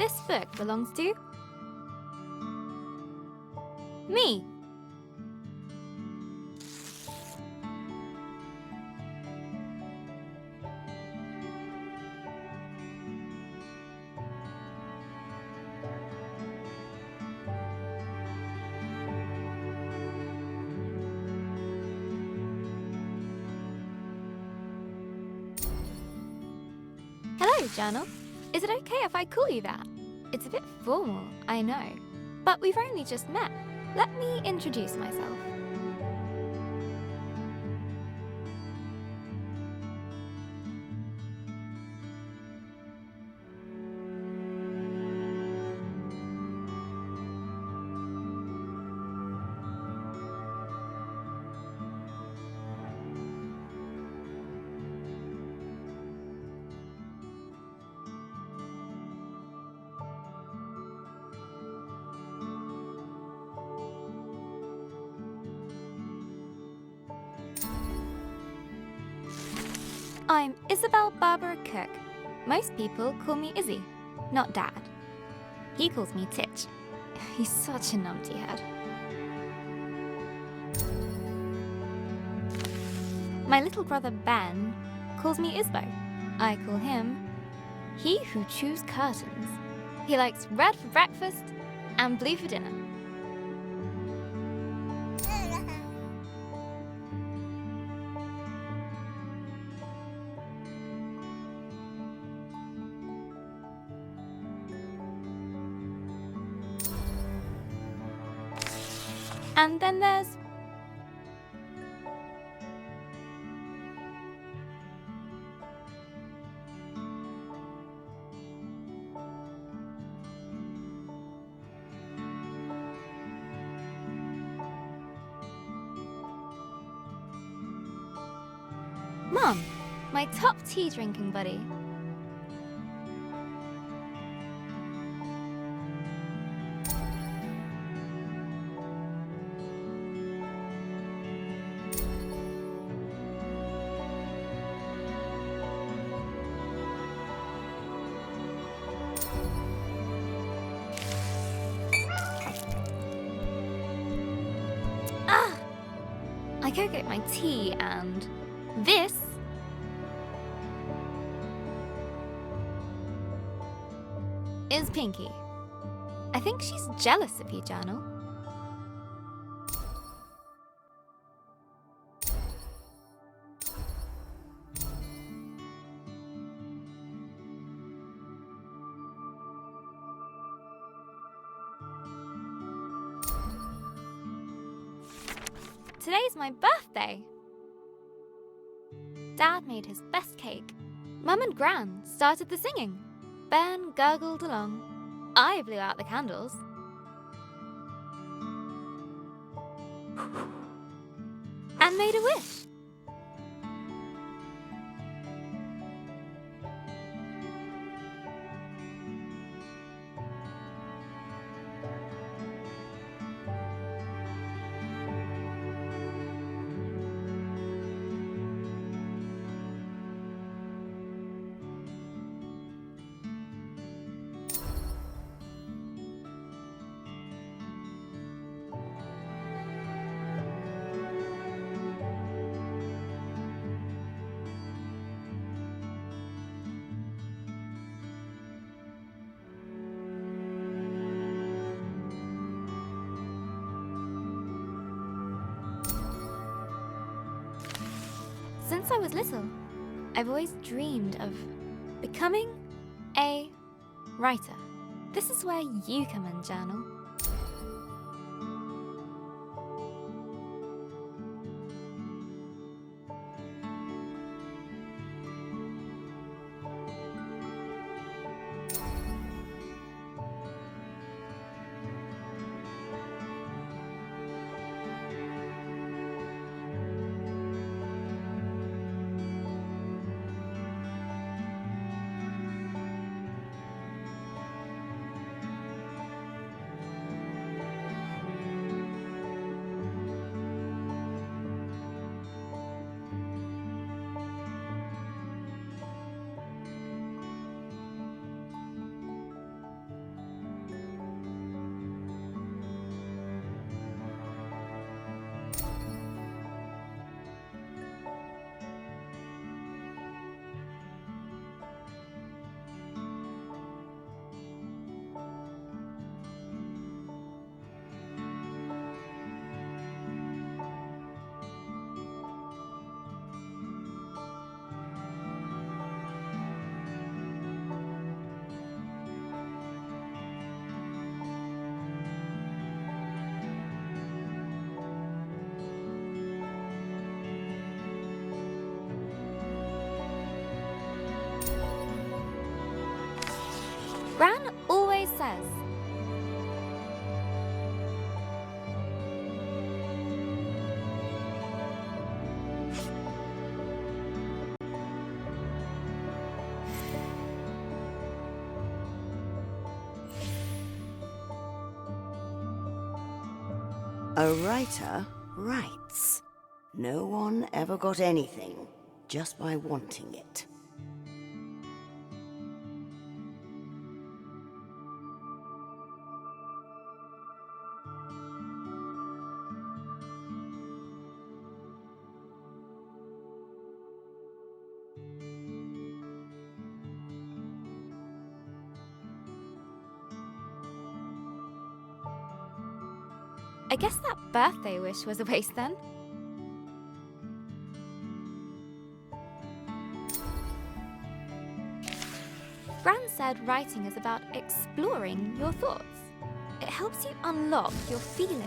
This book belongs to me. Hello, Journal. Is it okay if I call you that? It's a bit formal, I know, but we've only just met. Let me introduce myself. I'm Isabel Barbara Cook. Most people call me Izzy, not Dad. He calls me Titch. He's such a numpty head. My little brother Ben calls me Isbo. I call him He Who Chews Curtains. He likes red for breakfast and blue for dinner. And then there's Mom, my top tea drinking buddy. I go get my tea, and this is Pinky. I think she's jealous of you, Journal. Today's my birthday. Dad made his best cake. Mum and Gran started the singing. Ben gurgled along. I blew out the candles. And made a wish. Since I was little, I've always dreamed of becoming a writer. This is where you come in, Journal. A writer writes. No one ever got anything just by wanting it. I guess that birthday wish was a waste then. Gran said writing is about exploring your thoughts. It helps you unlock your feelings.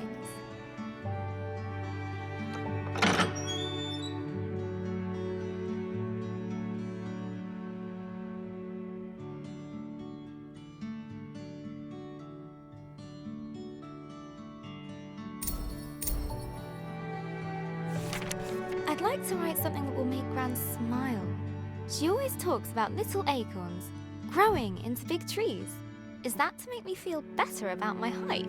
I'd like to write something that will make Gran smile. She always talks about little acorns growing into big trees. Is that to make me feel better about my height?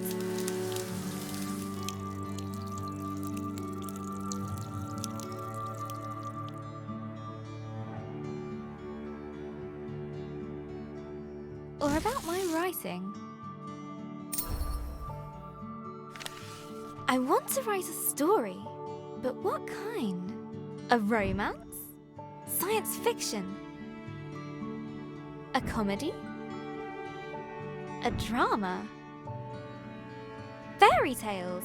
Or about my writing? I want to write a story, but what kind? A romance? Science fiction? A comedy? A drama? Fairy tales?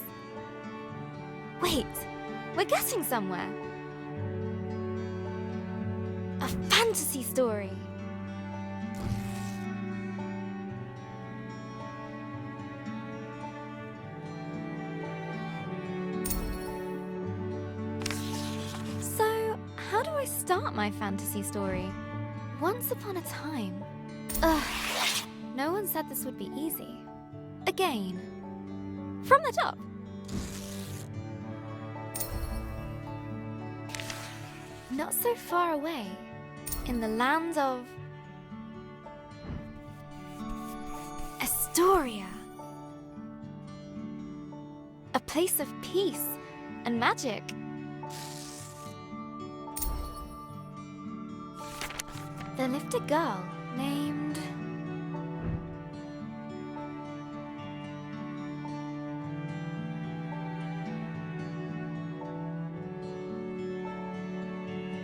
Wait, we're getting somewhere. A fantasy story. So, how do I start my fantasy story? Once upon a time. Ugh, no one said this would be easy. Again, from the top. Not so far away, in the land of Astoria. A place of peace and magic. There lived a girl named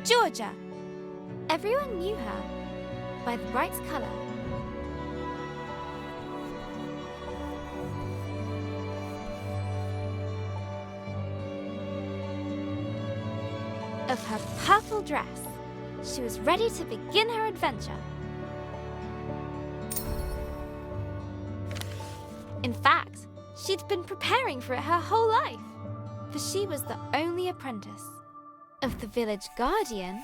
Georgia. Everyone knew her by the bright color. Of her purple dress. She was ready to begin her adventure. In fact, she'd been preparing for it her whole life, for she was the only apprentice of the village guardian,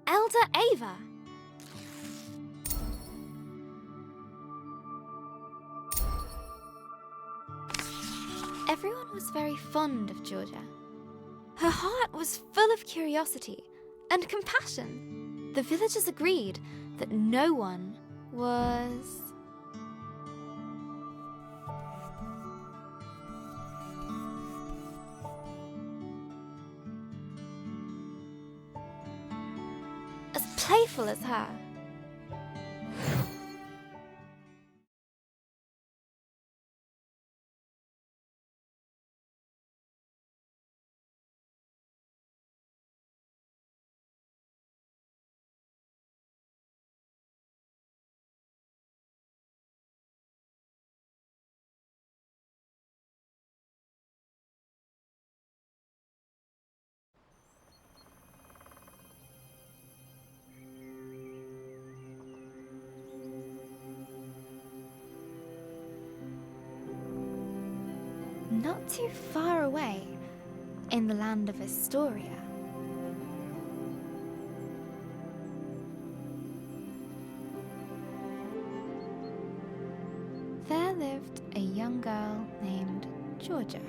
Elder Ava. Everyone was very fond of Georgia. Her heart was full of curiosity and compassion. The villagers agreed that no one was as playful as her. Not too far away, in the land of Astoria, there lived a young girl named Georgia.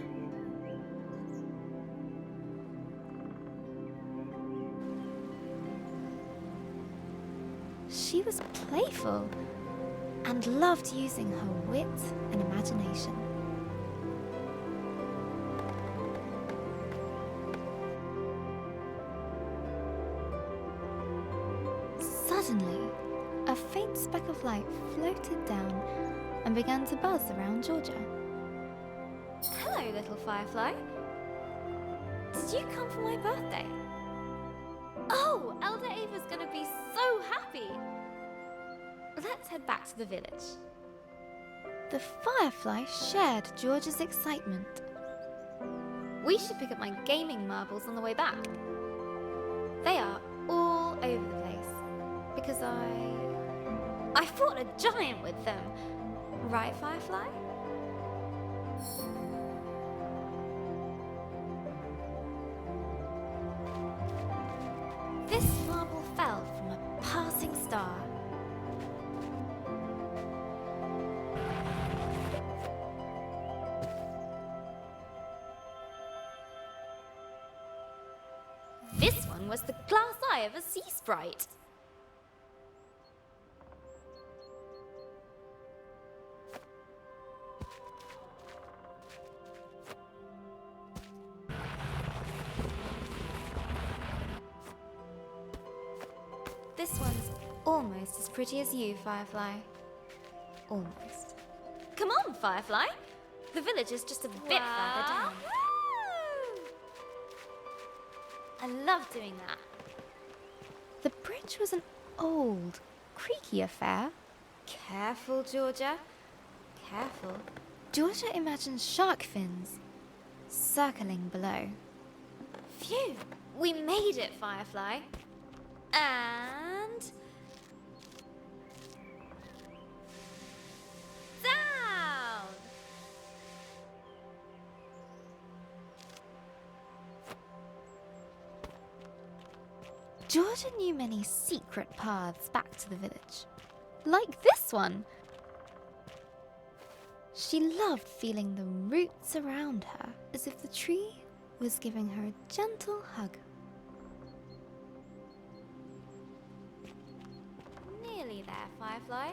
She was playful and loved using her wit and imagination. floated down and began to buzz around Georgia. Hello, little firefly. Did you come for my birthday? Oh, Elder Ava's gonna be so happy! Let's head back to the village. The firefly shared George's excitement. We should pick up my gaming marbles on the way back. They are all over the place because I fought a giant with them. Right, Firefly? This marble fell from a passing star. This one was the glass eye of a sea sprite. This one's almost as pretty as you, Firefly. Almost. Come on, Firefly. The village is just a bit further down. I love doing that. The bridge was an old, creaky affair. Careful, Georgia. Careful. Georgia imagined shark fins circling below. Phew! We made it, Firefly. And... down! Georgia knew many secret paths back to the village. Like this one. She loved feeling the roots around her, as if the tree was giving her a gentle hug. Nearly there, Firefly.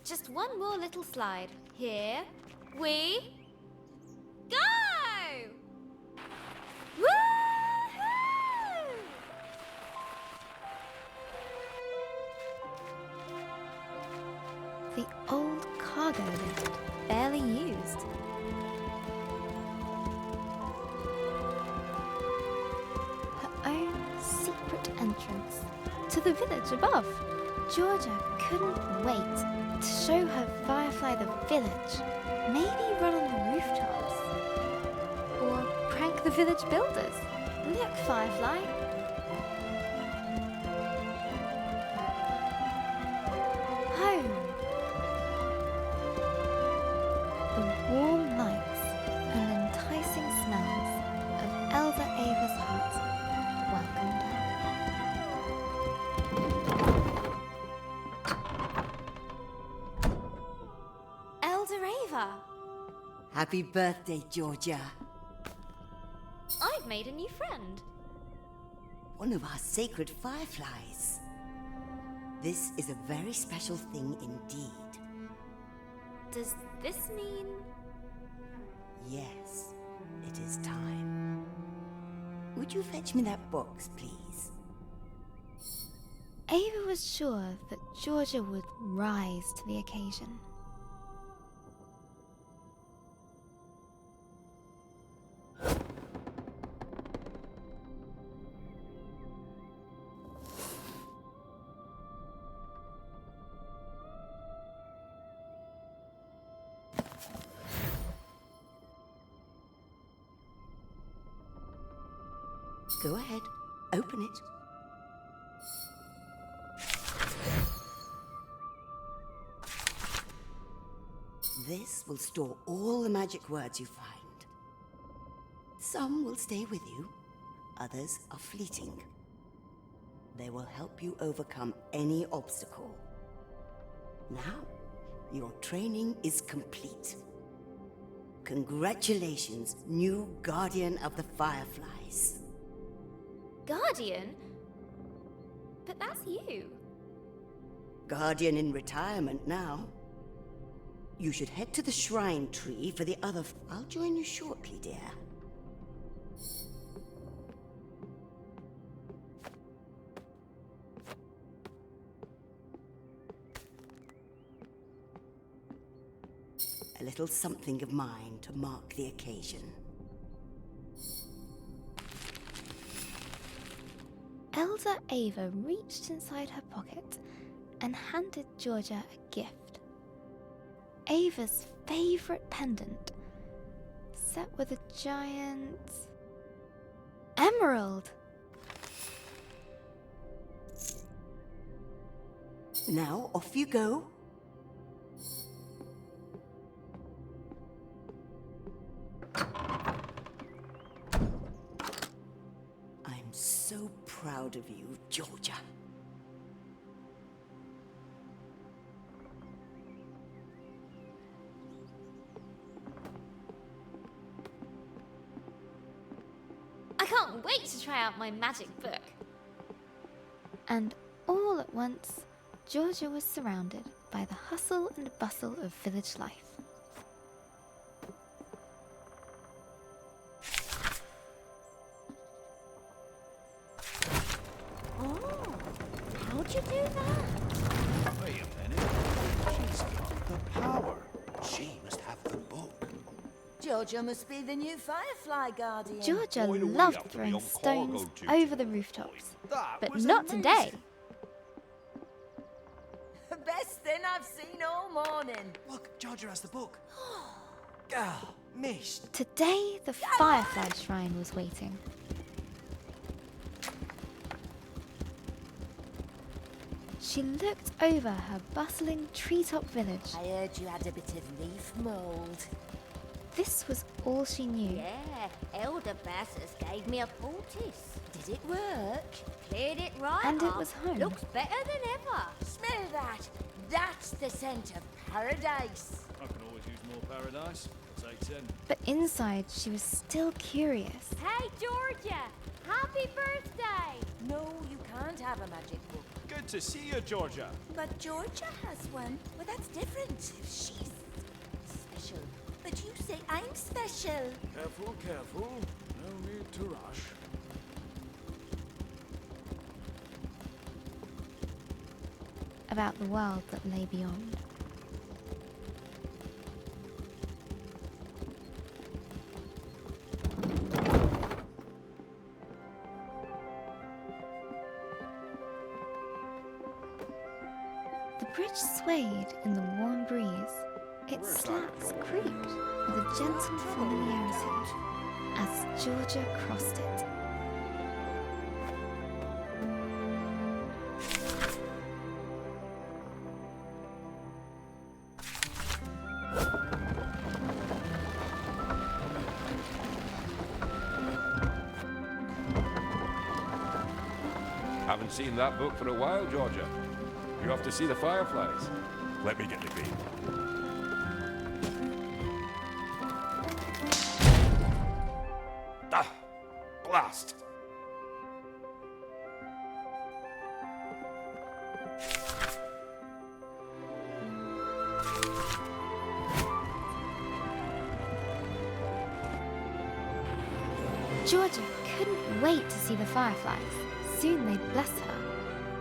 Just one more little slide. Here we go! Woohoo! The old cargo lift, barely used. Her own secret entrance to the village above. Georgia couldn't wait to show her Firefly the village. Maybe run on the rooftops. Or prank the village builders. Look, Firefly. Home. The warm lights and enticing smells of Elder Ava's hut welcomed her. Happy birthday, Georgia. I've made a new friend. One of our sacred fireflies. This is a very special thing indeed. Does this mean... Yes, it is time. Would you fetch me that box, please? Ava was sure that Georgia would rise to the occasion. Go ahead, open it. This will store all the magic words you find. Some will stay with you, others are fleeting. They will help you overcome any obstacle. Now, your training is complete. Congratulations, new Guardian of the Fireflies. Guardian? But that's you. Guardian in retirement now. You should head to the shrine tree for the other. I'll join you shortly, dear. A little something of mine to mark the occasion. Elder Ava reached inside her pocket and handed Georgia a gift. Ava's favorite pendant, set with a giant emerald. Now, off you go. I'm so proud of you, Georgia. I can't wait to try out my magic book. And all at once, Georgia was surrounded by the hustle and bustle of village life. Oh, how'd you do that? Wait a minute. She's got the power. She must have the book. Georgia must be the new Firefly Guardian. Georgia Why do we loved have to be throwing on stones cargo duty? over the rooftops, That but was not amazing. today. The best thing I've seen all morning. Look, Georgia has the book. Ah, missed. Today, the Firefly Shrine was waiting. She looked over her bustling treetop village. I heard you had a bit of leaf mould. This was all she knew. Yeah, Elder Bassus gave me a poultice. Did it work? Cleared it right And it up. was home. Looks better than ever. Smell that. That's the scent of paradise. I can always use more paradise. I'll take 10. But inside, she was still curious. Hey, Georgia! Happy birthday! No, you can't have a magic book. Good to see you, Georgia. But Georgia has one. Well, that's different. She's special. But you say I'm special. Careful, careful. No need to rush. About the world that lay beyond. The bridge swayed in the warm breeze. Its slats creaked with a gentle familiarity as Georgia crossed it. Haven't seen that book for a while, Georgia. You have to see the fireflies. Let me get the key. Ah! Blast! Georgia couldn't wait to see the fireflies. Soon they'd bless her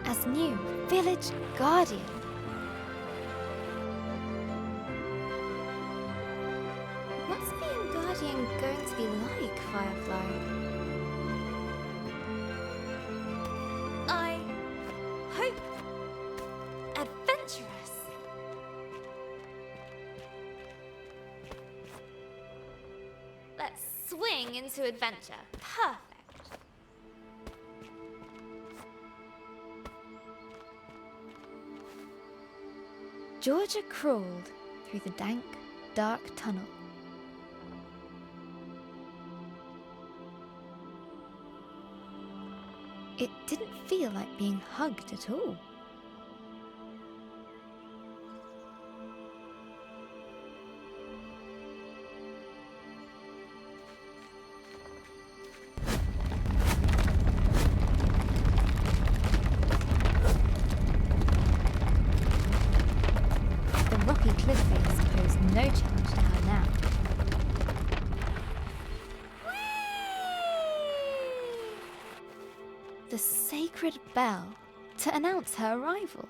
as new village guardian. What's being guardian going to be like, Firefly? I hope adventurous. Let's swing into adventure. Perfect. Georgia crawled through the dank, dark tunnel. It didn't feel like being hugged at all. The rocky cliff face posed the sacred bell to announce her arrival.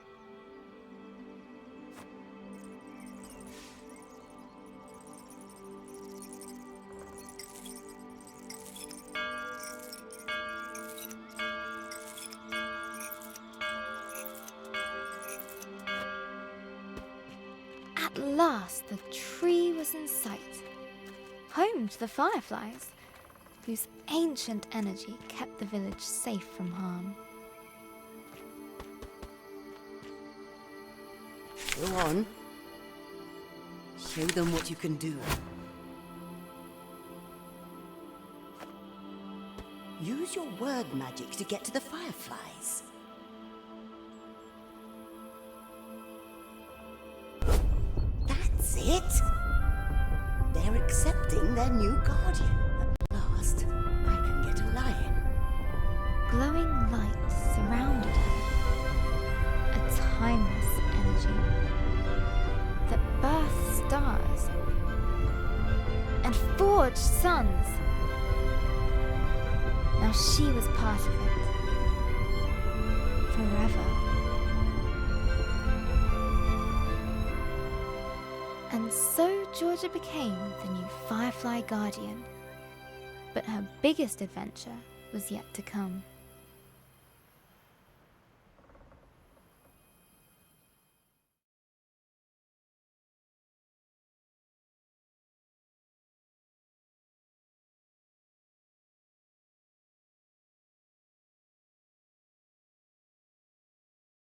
At last, the tree was in sight, home to the fireflies, whose ancient energy kept the village safe from harm. Go on. Show them what you can do. Use your word magic to get to the fireflies. That's it! They're accepting their new guardian. At last, I can get a lion. Glowing light surrounded her, a timeless energy that birthed stars and forged suns. Now she was part of it, forever. And so Georgia became the new Firefly Guardian. But her biggest adventure was yet to come.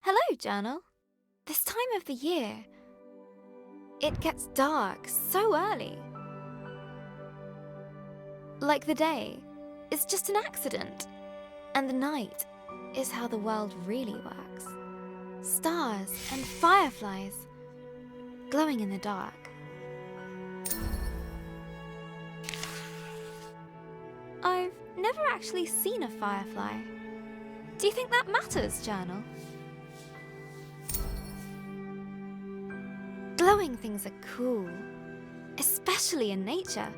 Hello, Journal. This time of the year, it gets dark so early. Like the day is just an accident, and the night is how the world really works. Stars and fireflies glowing in the dark. I've never actually seen a firefly. Do you think that matters, Journal? Glowing things are cool, especially in nature.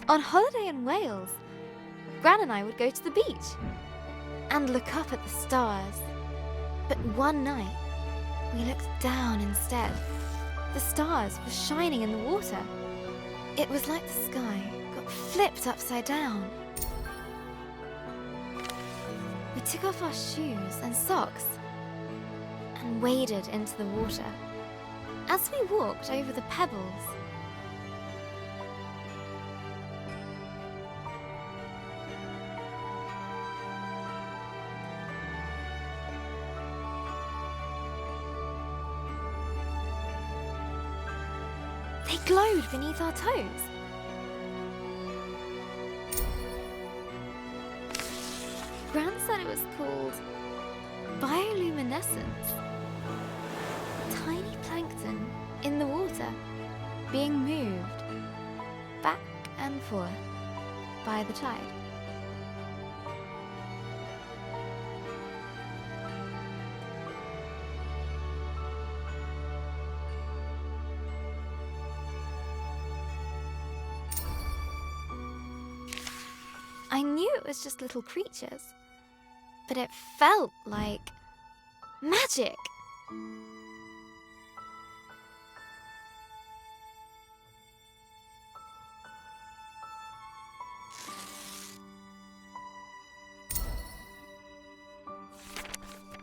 On holiday in Wales, Gran and I would go to the beach and look up at the stars. But one night, we looked down instead. The stars were shining in the water. It was like the sky got flipped upside down. We took off our shoes and socks and waded into the water. As we walked over the pebbles, they glowed beneath our toes. Gran said it was called bioluminescence. Tiny plankton in the water being moved back and forth by the tide. I knew it was just little creatures, but it felt like magic.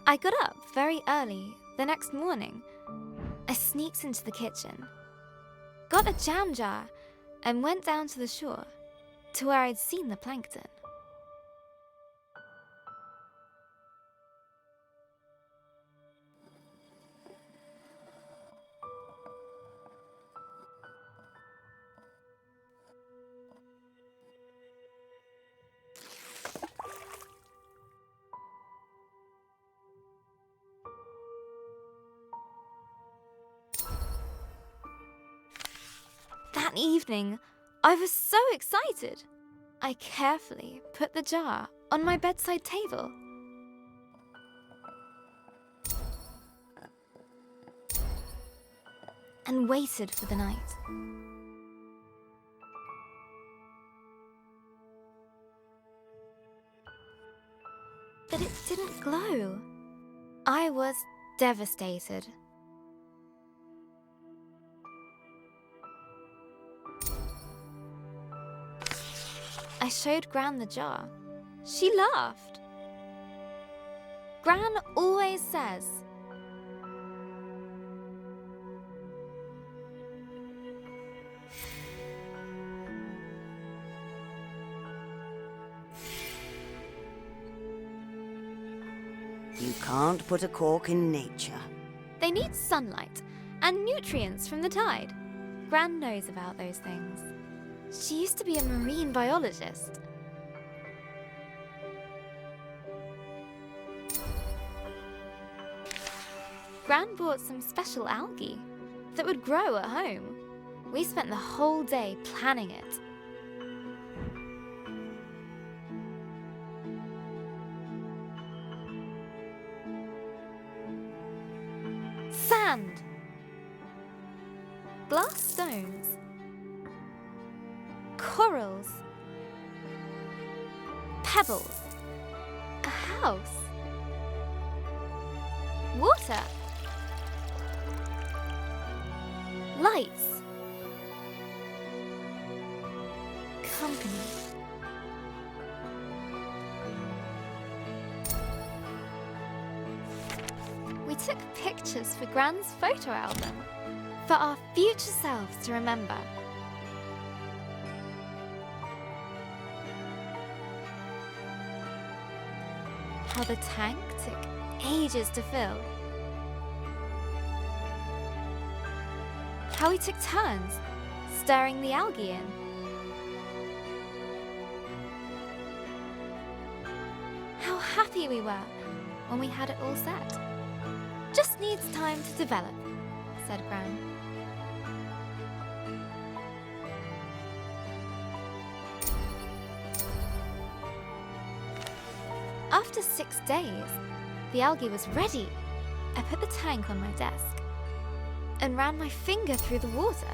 I got up very early the next morning. I sneaked into the kitchen, got a jam jar, and went down to the shore to where I'd seen the plankton. That evening, I was so excited. I carefully put the jar on my bedside table. And waited for the night. But it didn't glow. I was devastated. I showed Gran the jar. She laughed. Gran always says, You can't put a cork in nature. they need sunlight and nutrients from the tide. Gran knows about those things. She used to be a marine biologist. Gran bought some special algae that would grow at home. We spent the whole day planning it. Sand, glass stones, corals, pebbles, a house, water, lights, company. We took pictures for Gran's photo album for our future selves to remember. How the tank took ages to fill. How we took turns stirring the algae in. How happy we were when we had it all set. Just needs time to develop, said Gran. After 6 days, the algae was ready. I put the tank on my desk and ran my finger through the water.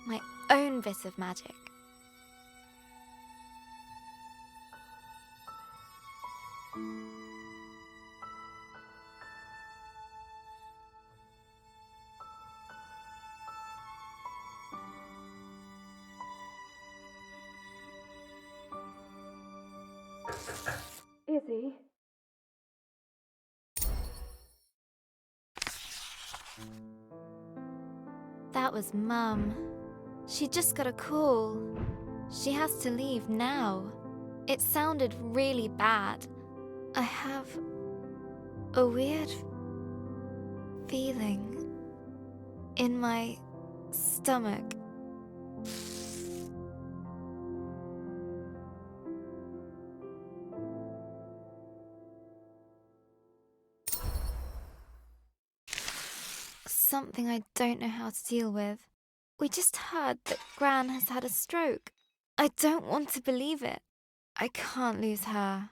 My own bit of magic. Izzy? That was Mum. She just got a call. She has to leave now. It sounded really bad. I have a weird feeling in my stomach. Something I don't know how to deal with. We just heard that Gran has had a stroke. I don't want to believe it. I can't lose her.